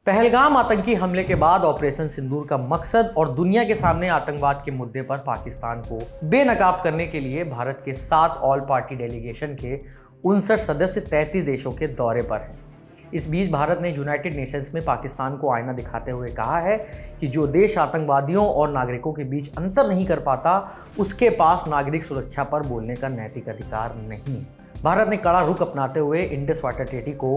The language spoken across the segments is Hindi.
पहलगाम आतंकी हमले के बाद ऑपरेशन सिंदूर का मकसद और दुनिया के सामने आतंकवाद के मुद्दे पर पाकिस्तान को बेनकाब करने के लिए भारत के 7 ऑल पार्टी डेलीगेशन के 59 सदस्य 33 देशों के दौरे पर हैं। इस बीच भारत ने यूनाइटेड नेशंस में पाकिस्तान को आईना दिखाते हुए कहा है कि जो देश आतंकवादियों और नागरिकों के बीच अंतर नहीं कर पाता, उसके पास नागरिक सुरक्षा पर बोलने का नैतिक अधिकार नहीं है। भारत ने कड़ा रुख अपनाते हुए इंडस वाटर ट्रीटी को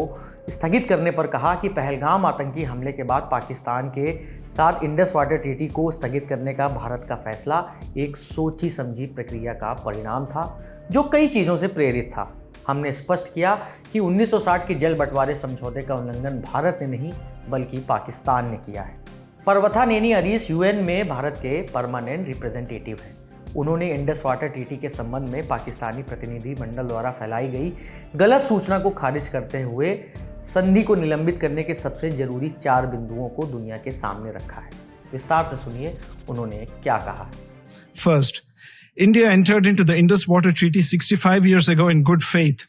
स्थगित करने पर कहा कि पहलगाम आतंकी हमले के बाद पाकिस्तान के साथ इंडस वाटर ट्रीटी को स्थगित करने का भारत का फैसला एक सोची समझी प्रक्रिया का परिणाम था, जो कई चीज़ों से प्रेरित था। हमने स्पष्ट किया कि 1960 के जल बंटवारे समझौते का उल्लंघन भारत ने नहीं बल्कि पाकिस्तान ने किया है। पर्वथा नेनी अरीस यूएन में भारत के परमानेंट रिप्रेजेंटेटिव हैं। उन्होंने इंडस वाटर ट्रीटी के संबंध में पाकिस्तानी प्रतिनिधि मंडल द्वारा फैलाई गई गलत सूचना को खारिज करते हुए संधि को निलंबित करने के सबसे जरूरी 4 बिंदुओं को दुनिया के सामने रखा है। विस्तार से सुनिए उन्होंने क्या कहा है। First, India entered into the Indus Water Treaty 65 years ago in good faith.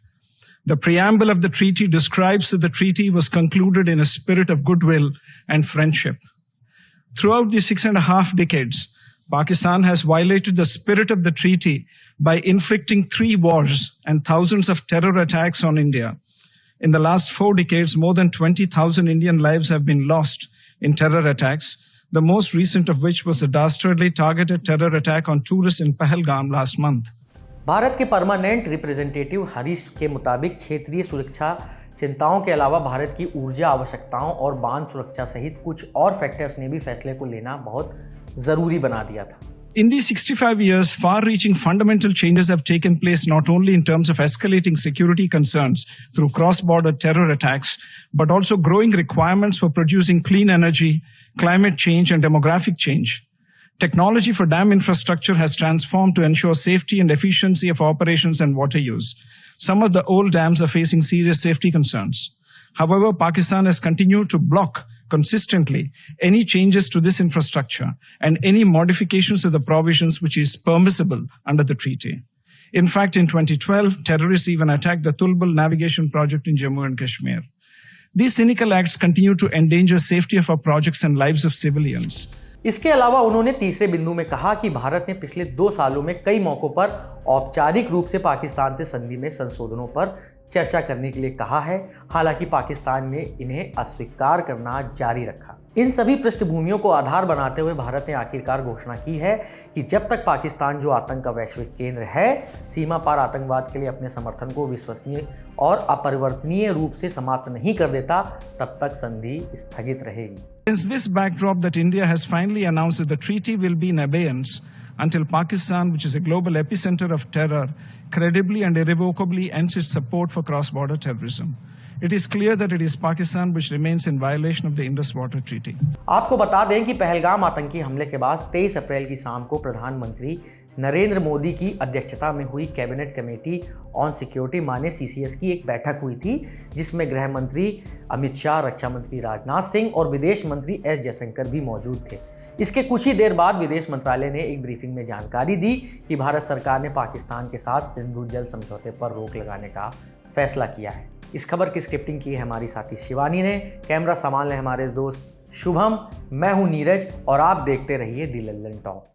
The preamble of the treaty describes that the treaty was concluded in a spirit of goodwill and friendship. Throughout the 6.5 decades, Pakistan has violated the spirit of the treaty by inflicting 3 wars and thousands of terror attacks on India. In the last 4 decades, more than 20,000 Indian lives have been lost in terror attacks, the most recent of which was a dastardly targeted terror attack on tourists in Pahalgam last month. Bharat के परमानेंट रिप्रेजेंटेटिव हरीश के मुताबिक क्षेत्रीय सुरक्षा चिंताओं के अलावा भारत की ऊर्जा आवश्यकताओं और बांध सुरक्षा सहित कुछ और फैक्टर्स ने भी फैसले को लेना बहुत जरूरी बना दिया था। In these 65 years, far-reaching fundamental changes have taken place not only in terms of escalating security concerns through cross-border terror attacks, but also growing requirements for producing clean energy, climate change, and demographic change. Technology for dam infrastructure has transformed to ensure safety and efficiency of operations and water use. Some of the old dams are facing serious safety concerns. However, Pakistan has continued to block consistently any changes to this infrastructure and any modifications to the provisions which is permissible under the treaty. In fact, in 2012, terrorists even attacked the Tulbul navigation project in Jammu and Kashmir. These cynical acts continue to endanger safety of our projects and lives of civilians. इसके अलावा उन्होंने तीसरे बिंदु में कहा कि भारत ने पिछले 2 सालों में कई मौकों पर औपचारिक रूप से पाकिस्तान से संधि में संशोधनों पर चर्चा करने के लिए कहा है, हालांकि पाकिस्तान ने इन्हें अस्वीकार करना जारी रखा। इन सभी पृष्ठभूमियों को आधार बनाते हुए भारत ने आखिरकार घोषणा की है कि जब तक पाकिस्तान, जो आतंक का वैश्विक केंद्र है, सीमा पार आतंकवाद के लिए अपने समर्थन को विश्वसनीय और अपरिवर्तनीय रूप से समाप्त नहीं कर देता, तब तक संधि स्थगित रहेगी। Against this backdrop that India has finally announced that the treaty will be in abeyance until Pakistan, which is a global epicenter of terror, credibly and irrevocably ends its support for cross-border terrorism. It is clear that it is Pakistan which remains in violation of the Indus Water Treaty. आपको बता दें कि पहलगाम आतंकी हमले के बाद 23 अप्रैल की शाम को प्रधानमंत्री नरेंद्र मोदी की अध्यक्षता में हुई कैबिनेट कमेटी ऑन सिक्योरिटी माने CCS की एक बैठक हुई थी, जिसमें गृह मंत्री अमित शाह, रक्षा मंत्री राजनाथ सिंह और विदेश मंत्री S जयशंकर भी मौजूद थे। इसके कुछ ही देर बाद विदेश मंत्रालय ने एक ब्रीफिंग में जानकारी दी कि भारत सरकार ने पाकिस्तान के साथ सिंधु जल समझौते पर रोक लगाने का फैसला किया है। इस खबर की स्क्रिप्टिंग की है हमारी साथी शिवानी ने, कैमरा संभाल रहे हमारे दोस्त शुभम, मैं हूं नीरज और आप देखते रहिए दी लल्लन टॉक।